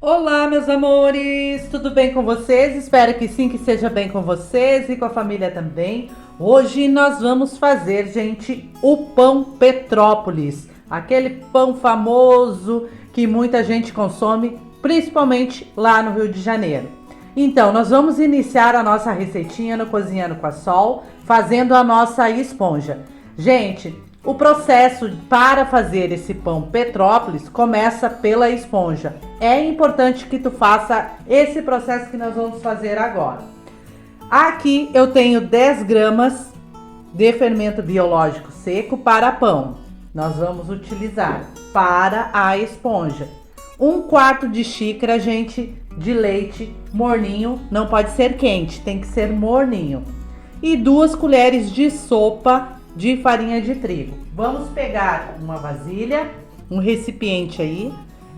Olá, meus amores! Tudo bem com vocês? Espero que sim, que seja bem com vocês e com a família também. Hoje nós vamos fazer, gente, o pão Petrópolis, aquele pão famoso que muita gente consome, principalmente lá no Rio de Janeiro. Então, nós vamos iniciar a nossa receitinha no Cozinhando com a Sol, fazendo a nossa esponja. Gente, o processo para fazer esse pão Petrópolis começa pela esponja. É importante que tu faça esse processo que nós vamos fazer agora. Aqui eu tenho 10 gramas de fermento biológico seco para pão. Nós vamos utilizar para a esponja. 1/4 de xícara, gente, de leite morninho. Não pode ser quente, tem que ser morninho. E 2 colheres de sopa de farinha de trigo. Vamos pegar uma vasilha, um recipiente aí.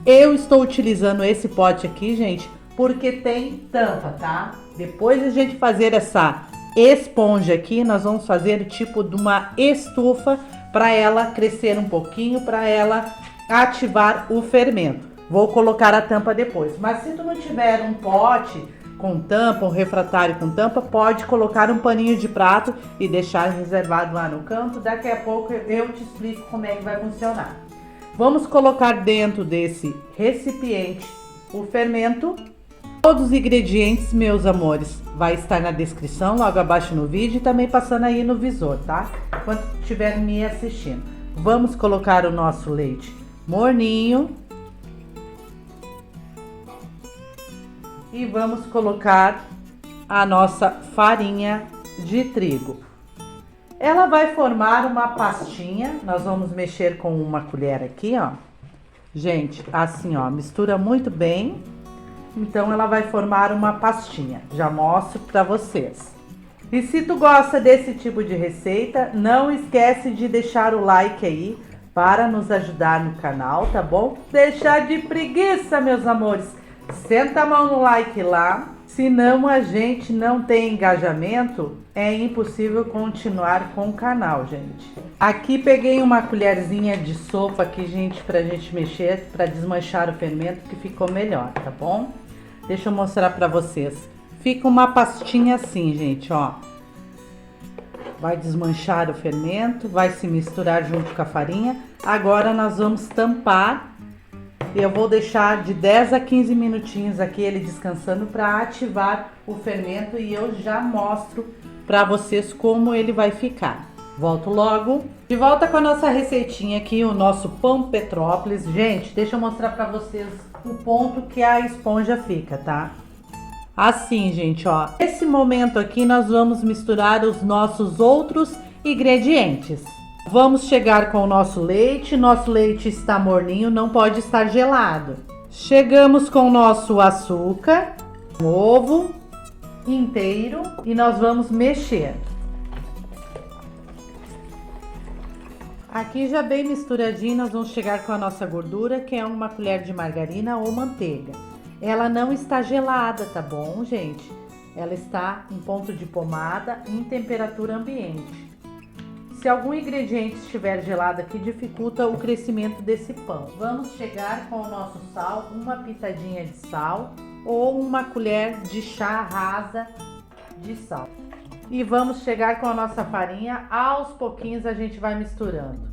Eu estou utilizando esse pote aqui, gente, porque tem tampa, tá? Depois de a gente fazer essa esponja aqui, nós vamos fazer o tipo de uma estufa para ela crescer um pouquinho, para ela ativar o fermento. Vou colocar a tampa depois. Mas se tu não tiver um pote com tampa, um refratário com tampa, pode colocar um paninho de prato e deixar reservado lá no canto. Daqui a pouco eu te explico como é que vai funcionar. Vamos colocar dentro desse recipiente o fermento. Todos os ingredientes, meus amores, vai estar na descrição, logo abaixo no vídeo e também passando aí no visor, tá? Enquanto estiver me assistindo. Vamos colocar o nosso leite morninho. E vamos colocar a nossa farinha de trigo. Ela vai formar uma pastinha. Nós vamos mexer com uma colher aqui, ó. Gente, assim, ó, mistura muito bem. Então ela vai formar uma pastinha. Já mostro para vocês. E se tu gosta desse tipo de receita, não esquece de deixar o like aí para nos ajudar no canal, tá bom? Deixar de preguiça, meus amores. Senta a mão no like lá, senão a gente não tem engajamento, é impossível continuar com o canal, gente. Aqui peguei uma colherzinha de sopa aqui, gente, pra gente mexer, pra desmanchar o fermento, que ficou melhor, tá bom? Deixa eu mostrar pra vocês. Fica uma pastinha assim, gente, ó. Vai desmanchar o fermento, vai se misturar junto com a farinha. Agora nós vamos tampar. Eu vou deixar de 10 a 15 minutinhos aqui ele descansando para ativar o fermento e eu já mostro para vocês como ele vai ficar. Volto logo. De volta com a nossa receitinha aqui, o nosso pão Petrópolis. Gente, deixa eu mostrar para vocês o ponto que a esponja fica, tá? Assim, gente, ó. Nesse momento aqui nós vamos misturar os nossos outros ingredientes. Vamos chegar com o nosso leite está morninho, não pode estar gelado. Chegamos com o nosso açúcar, ovo inteiro e nós vamos mexer. Aqui já bem misturadinho, nós vamos chegar com a nossa gordura, que é uma colher de margarina ou manteiga. Ela não está gelada, tá bom, gente? Ela está em ponto de pomada, em temperatura ambiente. Se algum ingrediente estiver gelado aqui, dificulta o crescimento desse pão. Vamos chegar com o nosso sal, uma pitadinha de sal ou uma colher de chá rasa de sal. E vamos chegar com a nossa farinha, aos pouquinhos a gente vai misturando.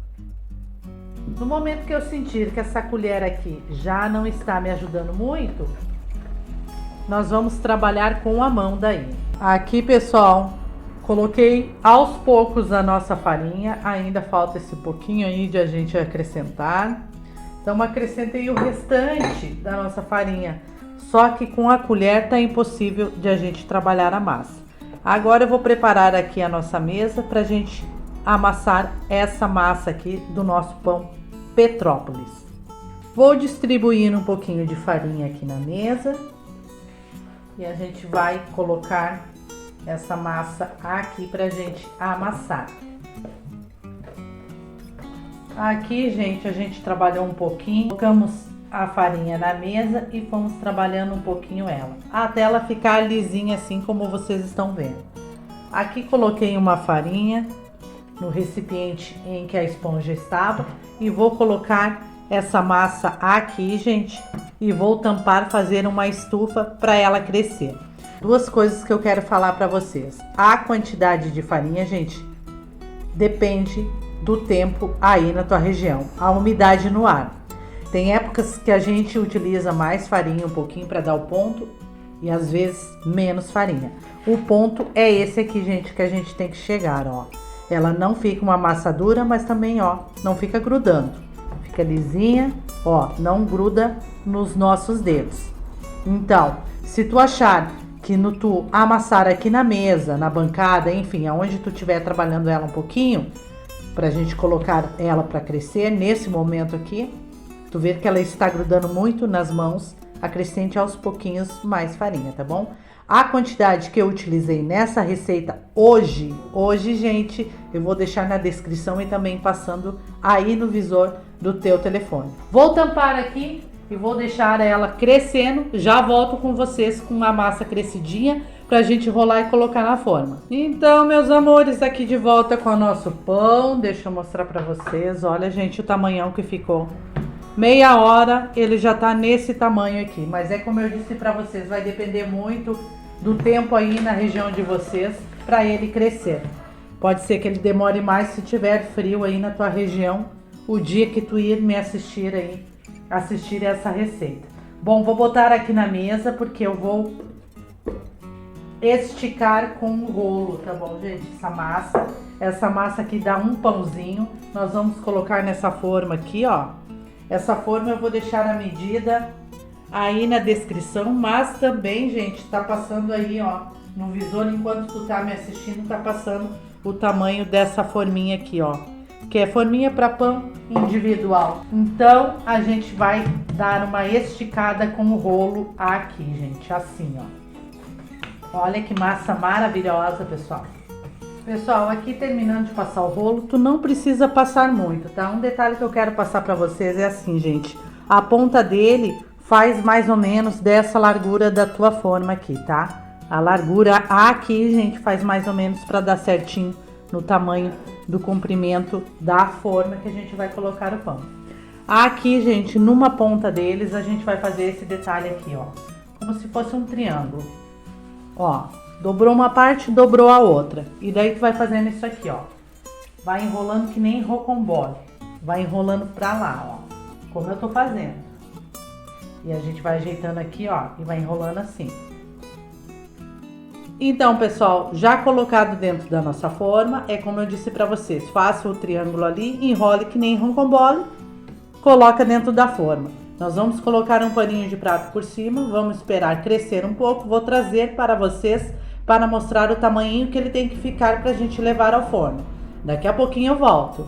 No momento que eu sentir que essa colher aqui já não está me ajudando muito, nós vamos trabalhar com a mão daí. Aqui, pessoal, coloquei aos poucos a nossa farinha, ainda falta esse pouquinho aí de a gente acrescentar. Então acrescentei o restante da nossa farinha, só que com a colher tá impossível de a gente trabalhar a massa. Agora eu vou preparar aqui a nossa mesa para a gente amassar essa massa aqui do nosso pão Petrópolis. Vou distribuir um pouquinho de farinha aqui na mesa e a gente vai colocar essa massa aqui pra gente amassar. Aqui, gente, a gente trabalhou um pouquinho, colocamos a farinha na mesa e fomos trabalhando um pouquinho ela, até ela ficar lisinha assim como vocês estão vendo. Aqui coloquei uma farinha no recipiente em que a esponja estava e vou colocar essa massa aqui, gente, e vou tampar, fazer uma estufa para ela crescer. Duas coisas que eu quero falar para vocês. A quantidade de farinha, gente, depende do tempo aí na tua região, a umidade no ar. Tem épocas que a gente utiliza mais farinha um pouquinho para dar o ponto e às vezes menos farinha. O ponto é esse aqui, gente, que a gente tem que chegar, ó. Ela não fica uma massa dura, mas também, ó, não fica grudando. Fica lisinha, ó, não gruda nos nossos dedos. Então, se tu achar que no tu amassar aqui na mesa, na bancada, enfim, aonde tu estiver trabalhando ela um pouquinho, pra gente colocar ela para crescer, nesse momento aqui, tu vê que ela está grudando muito nas mãos, acrescente aos pouquinhos mais farinha, tá bom? A quantidade que eu utilizei nessa receita hoje, gente, eu vou deixar na descrição e também passando aí no visor do teu telefone. Vou tampar aqui e vou deixar ela crescendo. Já volto com vocês com a massa crescidinha pra gente rolar e colocar na forma. Então, meus amores, aqui de volta com o nosso pão. Deixa eu mostrar pra vocês. Olha, gente, o tamanhão que ficou. Meia hora ele já tá nesse tamanho aqui, mas é como eu disse pra vocês, vai depender muito do tempo aí na região de vocês para ele crescer. Pode ser que ele demore mais se tiver frio aí na tua região, o dia que tu ir me assistir aí, assistir essa receita. Bom, vou botar aqui na mesa porque eu vou esticar com o rolo, tá bom, gente? Essa massa aqui dá um pãozinho. Nós vamos colocar nessa forma aqui, ó. Essa forma eu vou deixar a medida aí na descrição, mas também, gente, tá passando aí, ó, no visor, enquanto tu tá me assistindo, tá passando o tamanho dessa forminha aqui, ó, que é forminha para pão individual. Então, a gente vai dar uma esticada com o rolo aqui, gente, assim, ó. Olha que massa maravilhosa, pessoal. Pessoal, aqui terminando de passar o rolo, tu não precisa passar muito, tá? Um detalhe que eu quero passar para vocês é assim, gente, a ponta dele faz mais ou menos dessa largura da tua forma aqui, tá? A largura aqui, gente, faz mais ou menos para dar certinho no tamanho do comprimento da forma que a gente vai colocar o pão. Aqui, gente, numa ponta deles, a gente vai fazer esse detalhe aqui, ó. Como se fosse um triângulo. Ó, dobrou uma parte, dobrou a outra. E daí tu vai fazendo isso aqui, ó. Vai enrolando que nem rocambole. Vai enrolando pra lá, ó. Como eu tô fazendo. E a gente vai ajeitando aqui, ó, e vai enrolando assim. Então, pessoal, já colocado dentro da nossa forma, é como eu disse pra vocês, faça o triângulo ali, enrole que nem rocambole, coloca dentro da forma. Nós vamos colocar um paninho de prato por cima, vamos esperar crescer um pouco, vou trazer para vocês para mostrar o tamanho que ele tem que ficar pra gente levar ao forno. Daqui a pouquinho eu volto.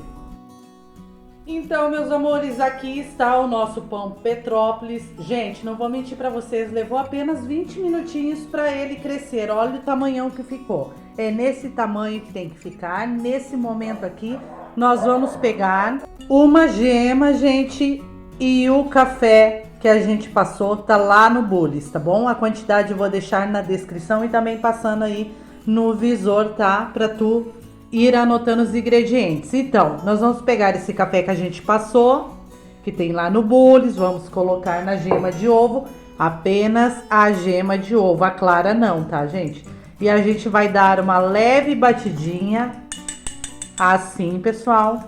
Então, meus amores, aqui está o nosso pão Petrópolis. Gente, não vou mentir para vocês, levou apenas 20 minutinhos para ele crescer. Olha o tamanhão que ficou. É nesse tamanho que tem que ficar. Nesse momento aqui, nós vamos pegar uma gema, gente, e o café que a gente passou tá lá no Bullis, tá bom? A quantidade eu vou deixar na descrição e também passando aí no visor, tá? Para tu ir anotando os ingredientes. Então, nós vamos pegar esse café que a gente passou, que tem lá no Bullis, vamos colocar na gema de ovo, apenas a gema de ovo, a clara não, tá, gente? E a gente vai dar uma leve batidinha, assim, pessoal.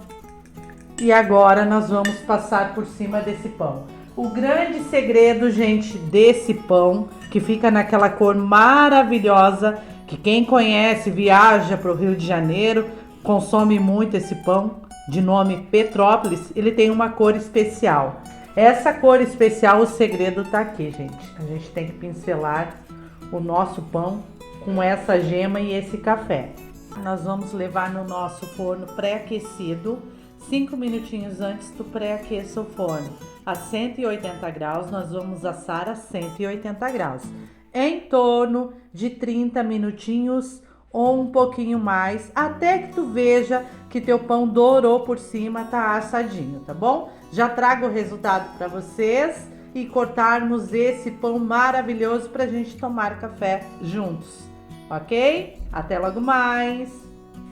E agora nós vamos passar por cima desse pão. O grande segredo, gente, desse pão, que fica naquela cor maravilhosa, que quem conhece, viaja para o Rio de Janeiro, consome muito esse pão, de nome Petrópolis, ele tem uma cor especial. Essa cor especial, o segredo tá aqui, gente. A gente tem que pincelar o nosso pão com essa gema e esse café. Nós vamos levar no nosso forno pré-aquecido, 5 minutinhos antes tu pré-aqueça o forno. A 180 graus, nós vamos assar a 180 graus. Em torno de 30 minutinhos ou um pouquinho mais, até que tu veja que teu pão dourou por cima, tá assadinho, tá bom? Já trago o resultado para vocês e cortarmos esse pão maravilhoso pra gente tomar café juntos, ok? Até logo mais!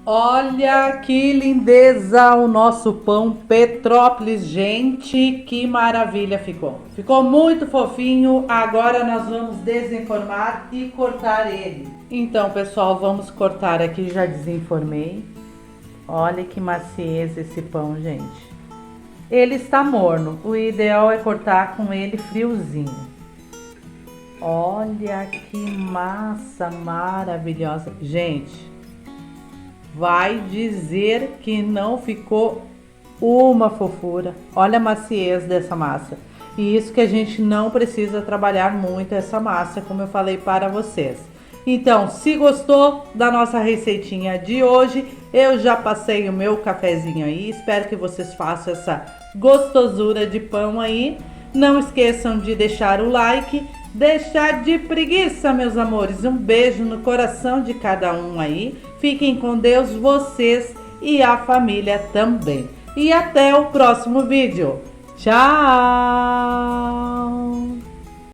Olha que lindeza o nosso pão Petrópolis, gente, que maravilha ficou. Ficou muito fofinho, agora nós vamos desenformar e cortar ele. Então, pessoal, vamos cortar aqui, já desenformei. Olha que maciez esse pão, gente. Ele está morno, o ideal é cortar com ele friozinho. Olha que massa maravilhosa. Gente, vai dizer que não ficou uma fofura. Olha a maciez dessa massa. E isso que a gente não precisa trabalhar muito essa massa, como eu falei para vocês. Então, se gostou da nossa receitinha de hoje, eu já passei o meu cafezinho aí. Espero que vocês façam essa gostosura de pão aí. Não esqueçam de deixar o like, deixar de preguiça, meus amores. Um beijo no coração de cada um aí. Fiquem com Deus, vocês e a família também. E até o próximo vídeo. Tchau!